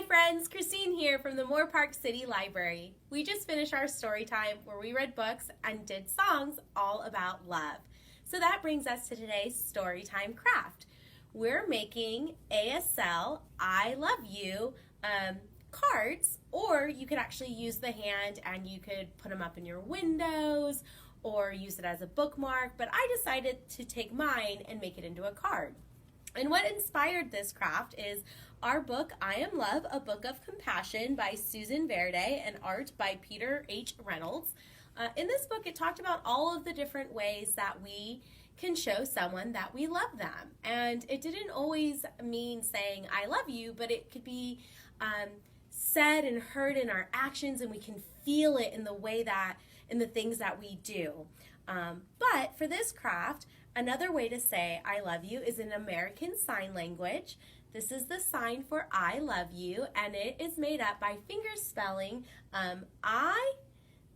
friends, Christine here from the Moore Park City Library. We just finished our story time where we read books and did songs all about love. So that brings us to today's story time craft. We're making ASL I love you cards, or you could actually use the hand and you could put them up in your windows or use it as a bookmark, but I decided to take mine and make it into a card. And what inspired this craft is our book, I Am Love, A Book of Compassion by Susan Verde and art by Peter H. Reynolds. In this book, it talked about all of the different ways that we can show someone that we love them. And it didn't always mean saying, I love you, but it could be said and heard in our actions, and we can feel it in the way that, in the things that we do. But for this craft, another way to say I love you is in American Sign Language. This is the sign for I love you, and it is made up by finger spelling I,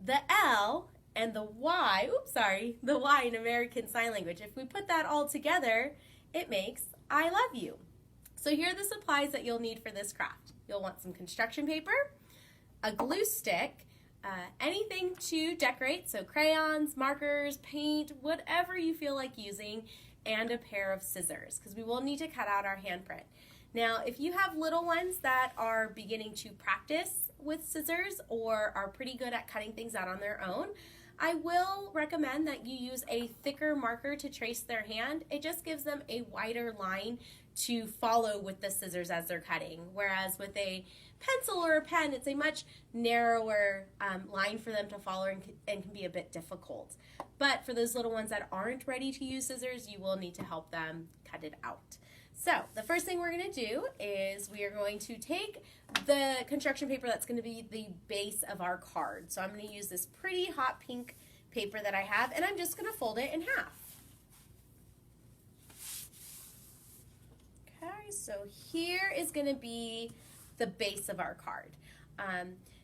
the L, and the Y, the Y in American Sign Language. If we put that all together, it makes I love you. So here are the supplies that you'll need for this craft. You'll want some construction paper, a glue stick, anything to decorate, so crayons, markers, paint, whatever you feel like using, and a pair of scissors, because we will need to cut out our handprint. Now, if you have little ones that are beginning to practice with scissors or are pretty good at cutting things out on their own, I will recommend that you use a thicker marker to trace their hand. It just gives them a wider line to follow with the scissors as they're cutting, whereas with a pencil or a pen, it's a much narrower line for them to follow and can be a bit difficult. But for those little ones that aren't ready to use scissors, you will need to help them cut it out. So the first thing we're going to do is we are going to take the construction paper that's going to be the base of our card. So I'm going to use this pretty hot pink paper that I have, and I'm just going to fold it in half. Okay, so here is going to be the base of our card.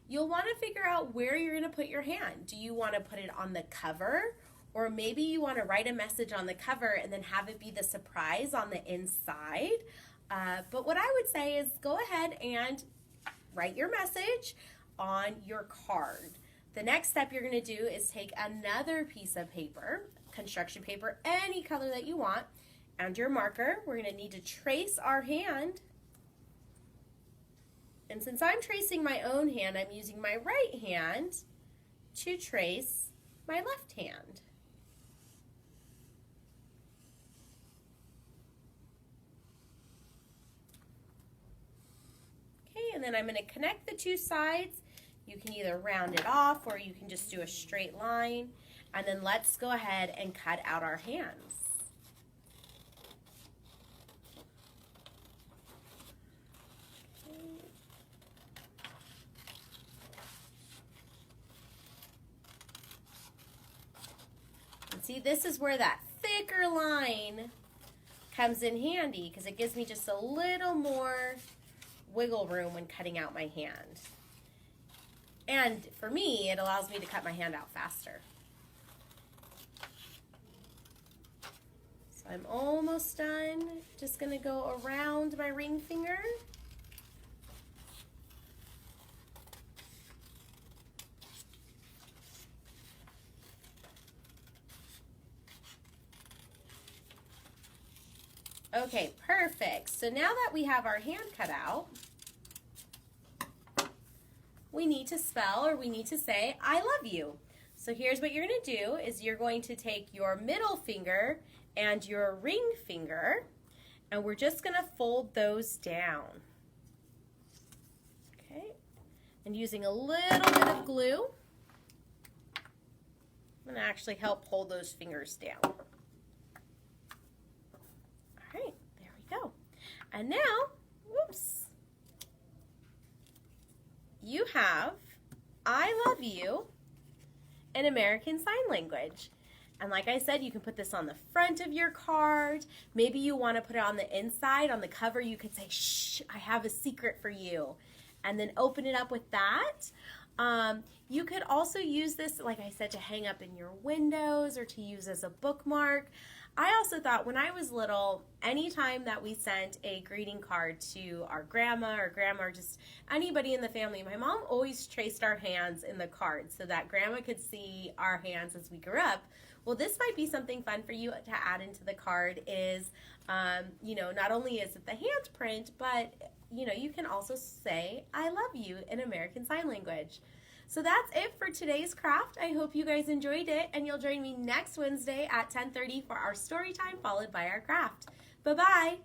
You'll want to figure out where you're going to put your hand. Do you want to put it on the cover? Or maybe you want to write a message on the cover and then have it be the surprise on the inside. But what I would say is go ahead and write your message on your card. The next step you're going to do is take another piece of paper, construction paper, any color that you want, and your marker. We're going to need to trace our hand. And since I'm tracing my own hand, I'm using my right hand to trace my left hand. And then I'm going to connect the two sides. You can either round it off or you can just do a straight line. And then let's go ahead and cut out our hands. Okay. And see, this is where that thicker line comes in handy because it gives me just a little more wiggle room when cutting out my hand. And for me, it allows me to cut my hand out faster. So I'm almost done. Just going to go around my ring finger. Okay, perfect. So now that we have our hand cut out, we need to spell, or we need to say, I love you. So here's what you're going to do is you're going to take your middle finger and your ring finger, and we're just going to fold those down. Okay, and using a little bit of glue, I'm going to actually help hold those fingers down. And now, whoops, you have I love you in American Sign Language. And like I said, you can put this on the front of your card. Maybe you want to put it on the inside, on the cover. You could say, shh, I have a secret for you. And then open it up with that. You could also use this, like I said, to hang up in your windows or to use as a bookmark. I also thought when I was little, anytime that we sent a greeting card to our grandma or just anybody in the family, my mom always traced our hands in the card so that grandma could see our hands as we grew up. Well, this might be something fun for you to add into the card is, not only is it the handprint, but, you can also say, I love you in American Sign Language. So that's it for today's craft. I hope you guys enjoyed it, and you'll join me next Wednesday at 10:30 for our story time followed by our craft. Bye-bye.